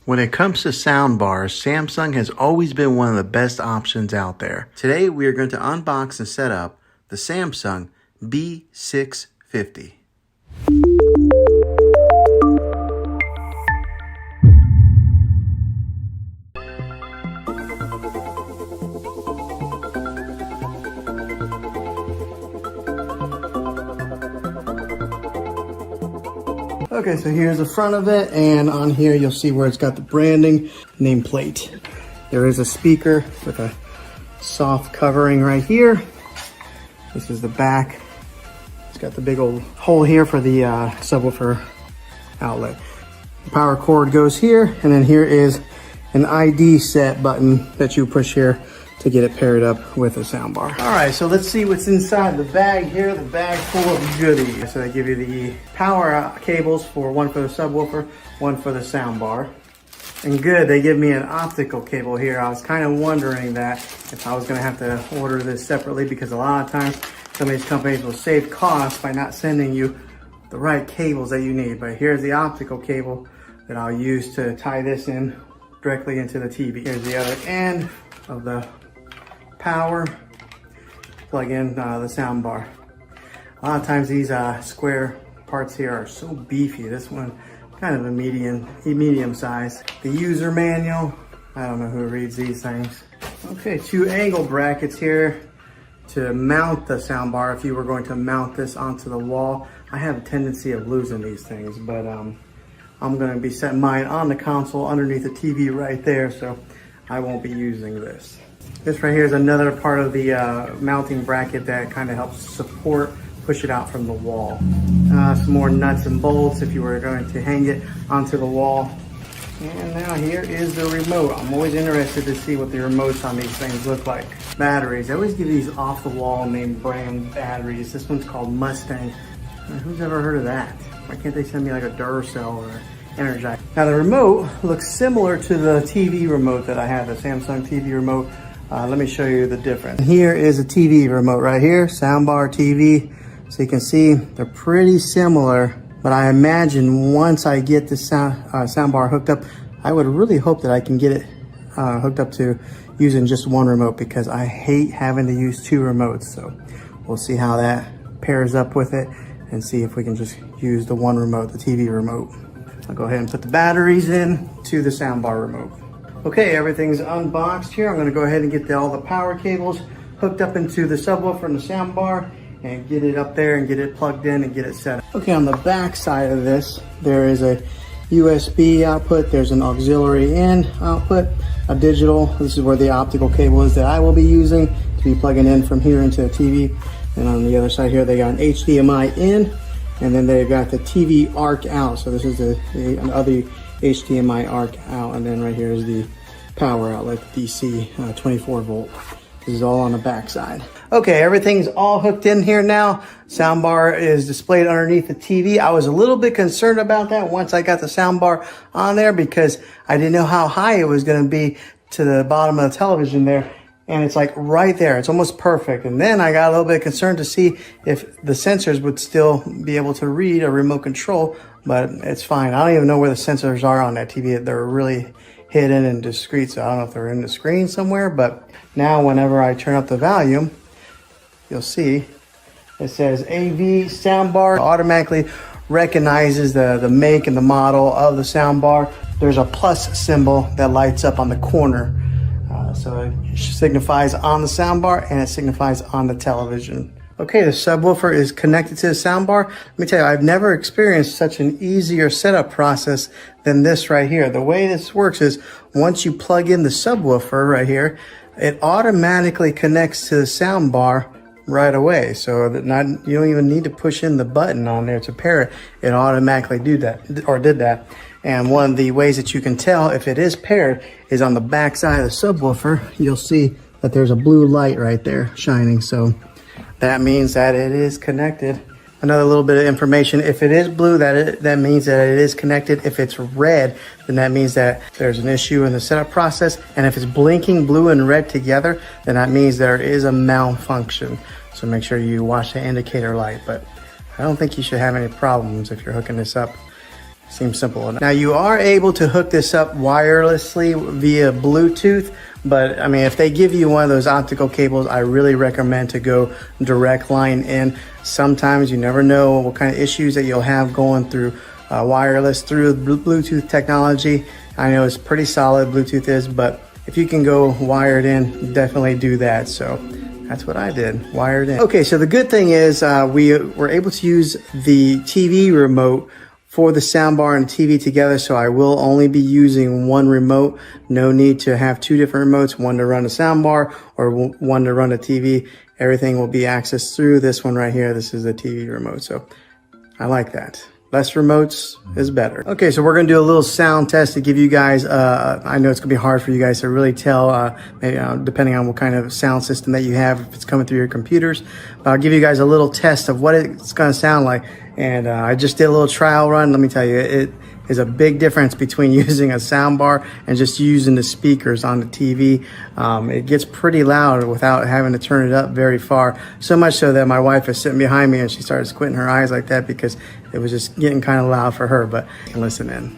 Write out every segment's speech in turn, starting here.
When it comes to sound bars, Samsung has always been one of the best options out there. Today we are going to unbox and set up the Samsung B650. Okay, so here's the front of it, and on here you'll see where it's got the branding nameplate. There is a speaker with a soft covering right here. This is the back. It's got the big old hole here for the subwoofer outlet. The power cord goes here, and then here is an ID set button that you push here to get it paired up with a soundbar. All right, so let's see what's inside the bag here. The bag full of goodies. So they give you the power cables for one for the subwoofer, one for the soundbar. And good, they give me an optical cable here. I was kind of wondering that if I was gonna have to order this separately, because a lot of times some of these companies will save costs by not sending you the right cables that you need. But here's the optical cable that I'll use to tie this in directly into the TV. Here's the other end of the power, plug in the sound bar. A lot of times these square parts here are so beefy. This one kind of a medium size. The user manual, I don't know who reads these things. Okay, 2 angle brackets here to mount the sound bar if you were going to mount this onto the wall. I have a tendency of losing these things, but I'm going to be setting mine on the console underneath the TV right there, so I won't be using this. This right here is another part of the mounting bracket that kind of helps support, push it out from the wall. Some more nuts and bolts if you were going to hang it onto the wall. And now here is the remote. I'm always interested to see what the remotes on these things look like. Batteries, I always give these off the wall name brand batteries. This one's called Mustang. Who's ever heard of that? Why can't they send me like a Duracell or Energize? Now the remote looks similar to the TV remote that I have, the Samsung TV remote. Let me show you the difference. Here is a TV remote right here, soundbar TV. So you can see they're pretty similar, but I imagine once I get the soundbar hooked up, I would really hope that I can get it hooked up to using just one remote, because I hate having to use 2 remotes. So we'll see how that pairs up with it and see if we can just use the one remote, the TV remote. I'll go ahead and put the batteries in to the soundbar remote. Okay, everything's unboxed here. I'm gonna go ahead and get all the power cables hooked up into the subwoofer and the soundbar and get it up there and get it plugged in and get it set up. Okay, on the back side of this, there is a USB output, there's an auxiliary in output, a digital. This is where the optical cable is that I will be using to be plugging in from here into the TV. And on the other side here, they got an HDMI in, and then they've got the TV arc out. So this is the other HDMI arc out, and then right here is the power outlet, DC 24 volt. This is all on the back side. Okay, everything's all hooked in here now. Soundbar is displayed underneath the TV. I was a little bit concerned about that once I got the soundbar on there, because I didn't know how high it was going to be to the bottom of the television there. And it's like right there, it's almost perfect. And then I got a little bit concerned to see if the sensors would still be able to read a remote control, but it's fine. I don't even know where the sensors are on that TV. They're really hidden and discreet, so I don't know if they're in the screen somewhere. But now whenever I turn up the volume, you'll see it says AV soundbar. It automatically recognizes the make and the model of the soundbar. There's a plus symbol that lights up on the corner. So it signifies on the soundbar and it signifies on the television. Okay, the subwoofer is connected to the soundbar. Let me tell you, I've never experienced such an easier setup process than this right here. The way this works is once you plug in the subwoofer right here, it automatically connects to the soundbar right away. So that you don't even need to push in the button on there to pair it. It automatically did that. And one of the ways that you can tell if it is paired is on the back side of the subwoofer. You'll see that there's a blue light right there shining. So that means that it is connected. Another little bit of information: if it is blue, that means that it is connected. If it's red, then that means that there's an issue in the setup process. And if it's blinking blue and red together, then that means there is a malfunction. So make sure you watch the indicator light. But I don't think you should have any problems if you're hooking this up Seems simple enough. Now you are able to hook this up wirelessly via Bluetooth, but I mean, if they give you one of those optical cables, I really recommend to go direct line in. Sometimes you never know what kind of issues that you'll have going through wireless through Bluetooth technology. I know it's pretty solid, Bluetooth is, but if you can go wired in, definitely do that. So that's what I did, wired in. Okay, so the good thing is we were able to use the TV remote for the soundbar and TV together, so I will only be using one remote. No need to have two different remotes, one to run a soundbar or one to run a TV. Everything will be accessed through this one right here. This is the TV remote, so I like that. Less remotes is better. Okay, so we're gonna do a little sound test to give you guys, I know it's gonna be hard for you guys to really tell, maybe, depending on what kind of sound system that you have, if it's coming through your computers. But I'll give you guys a little test of what it's gonna sound like. And I just did a little trial run. Let me tell you, it is a big difference between using a soundbar and just using the speakers on the TV. It gets pretty loud without having to turn it up very far. So much so that my wife is sitting behind me and she started squinting her eyes like that because it was just getting kind of loud for her, but listen in.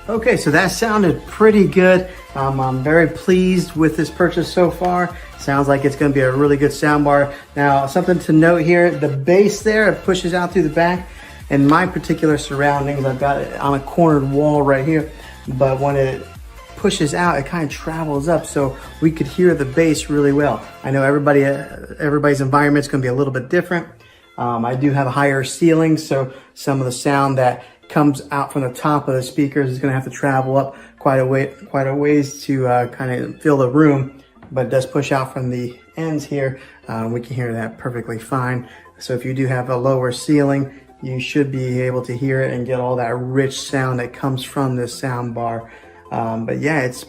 Okay, so that sounded pretty good. I'm very pleased with this purchase so far. Sounds like it's going to be a really good soundbar. Now, something to note here, the bass there, it pushes out through the back. In my particular surroundings, I've got it on a cornered wall right here, but when it pushes out, it kind of travels up, so we could hear the bass really well. I know everybody's environment is going to be a little bit different. I do have a higher ceiling, so some of the sound that comes out from the top of the speakers is going to have to travel up quite a ways to kind of fill the room, but it does push out from the ends here. We can hear that perfectly fine. So if you do have a lower ceiling, you should be able to hear it and get all that rich sound that comes from this sound bar. But yeah, it's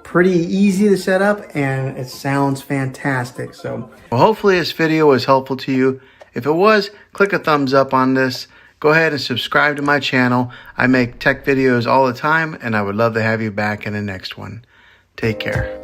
pretty easy to set up and it sounds fantastic. So well, hopefully this video was helpful to you. If it was, click a thumbs up on this. Go ahead and subscribe to my channel. I make tech videos all the time, and I would love to have you back in the next one. Take care.